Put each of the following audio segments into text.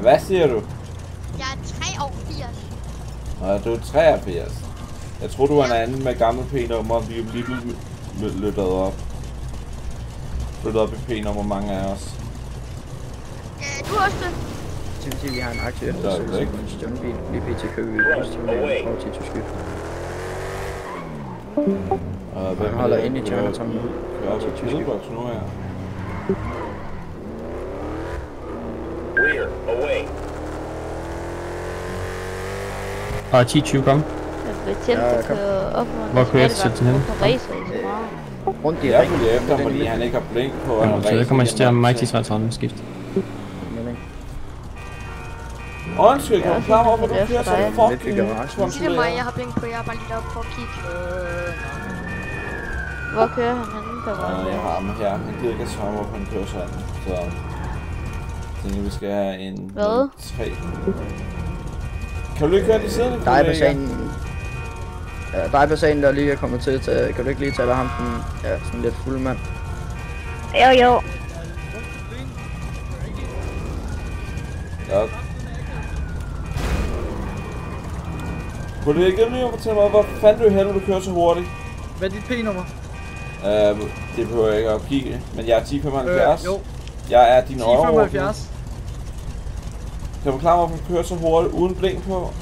Hvad siger du? Jeg er 83. Nå, du er 83. Jeg tror du er en anden med gamle P-nummer, vi er lige løbet op. Flyttet op i P-nummer, mange af os. Du er også det. Det vil sige, at vi har en aktie eftersøgelse på en stjålbil. Vi er pt. køber vi positivt med forhold til tyske. Han holder inde i Chinatown nu. Kører på Pillbox nu her. Rear, away. Og 10-20 kom. Hvor kører jeg til henne? Rundt i Jeg ringen. følger efter, fordi han ikke har blink på. Så jeg kommer til at Mighty 33 skift. Undskyld, kan du klare mig op, at du kører så fucking Sig det mig, jeg har blink på. Jeg er bare lige deroppe for at kigge. Hvor kører han henne på vejen? Jeg har ham her. Han gider ikke at svare, hvorfor han kører sådan. Så jeg tænker, vi skal have en... Hvad? 3. Kan du ikke køre de siddende? Der er basanen. Ja, der er basanen, der lige er kommet til. Kan du ikke lige tage ham den, ja, sådan lidt fuld mand? Jo. Ja. Kunne du ikke lige fortælle mig, hvor fanden du helvede du kører så hurtigt? Hvad er dit P-nummer? Det behøver jeg ikke at opgive, men jeg er 1075. Jo. Jeg er din overordnede. 1075. Kan du klare mig, at du kører så hurtigt uden blink på?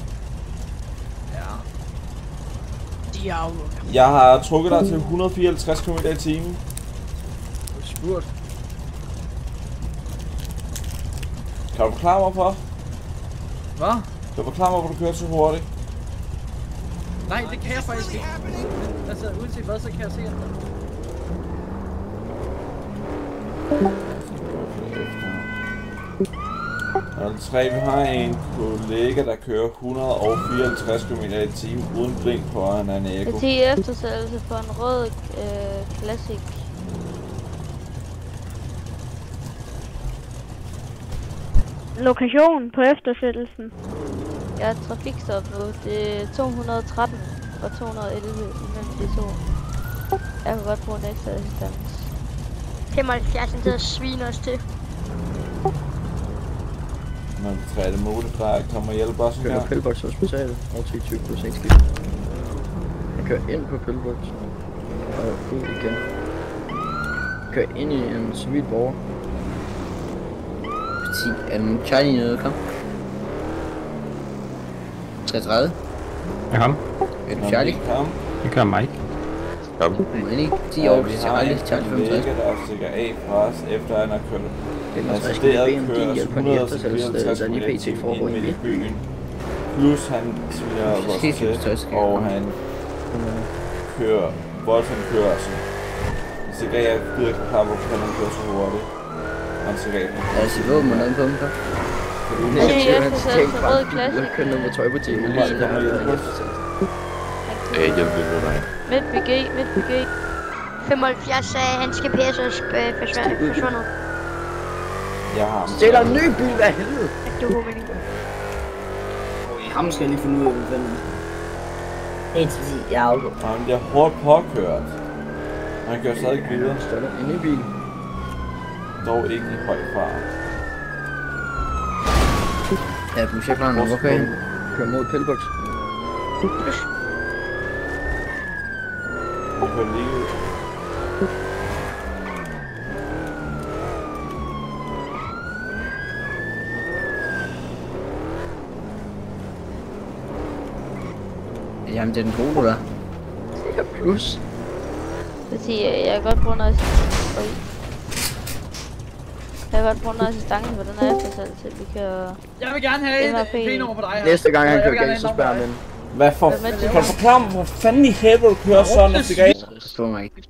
Ja. Jeg har trukket dig til 154 km i timen. Spurt. Kan du forklare mig for? Hvad? Kan du forklare mig, hvor du kører så hurtigt? Nej, det kan jeg faktisk ikke. Altså, uanset hvad, så kan jeg se det. Og det 3, vi har en kollega, der kører 154 km i timen uden blink på, og han er en Eko. Det er 10 eftersættelse på en rød Classic. Lokation på eftersættelsen. Jeg er trafikstop nu. Det er 213 og 211 imellem de to. Jeg kan godt bruge en ekstra assistance. 75, den der sviner os til. Når vi træder det muligt, der kommer og hjælpe os Kører her. Pillbox Hospitalet og 10-20 plus 1 skift. Jeg kører ind på Pillbox og ud igen. Jeg kører ind i en civil borger. Charlie nede, kom. 33. Jeg kom. Er du Charlie? Jeg kører Mike. Kom. Endelig 10 år til Charlie. Charlie 65. Der er sikkert af fra os, efter han har kørt. Den er frisk med BMD på en eftersættelse, der lige pt. foregår i byen. Plus han sviger vores til, og han kører voldsomt kørsel. Så gav jeg gider ikke klare, hvorfor han kører så hurtigt. Han så gav den. Er det sit våben og noget på ham så? Det er eftersættelse rød Classic. Jeg kører ned med tøjbutikken lige så der er eftersættelse. Jeg med dig. Midt BG. 75 af hans GPS er forsvundet. Jeg har ham. Stiller en ny bil, hvad helvede? Det er god mening. Ham skal jeg lige finde ud af, hvad fanden. Helt til sig, jeg er afgået. Han bliver hårdt påkørt. Han kører stadig videre. Stiller en ny bil. Dog ikke i høj fart. Ja, projektplanen, hvor kører jeg hen? Kører mod Pillbox. Han kører lige ud. Jamen, det er den gode, der. Ja, plus. Det siger, jeg kan godt bruge noget assistance. Jeg kan godt bruge noget assistance på den her eftersættelse. Vi kan... Jeg vil gerne have et P-nummer på dig her. Næste gang han kører galt, så spørger han den. Hvad for... Kan du forklare mig, hvor fanden i helvede du kører sådan, at det Forstår mig ikke.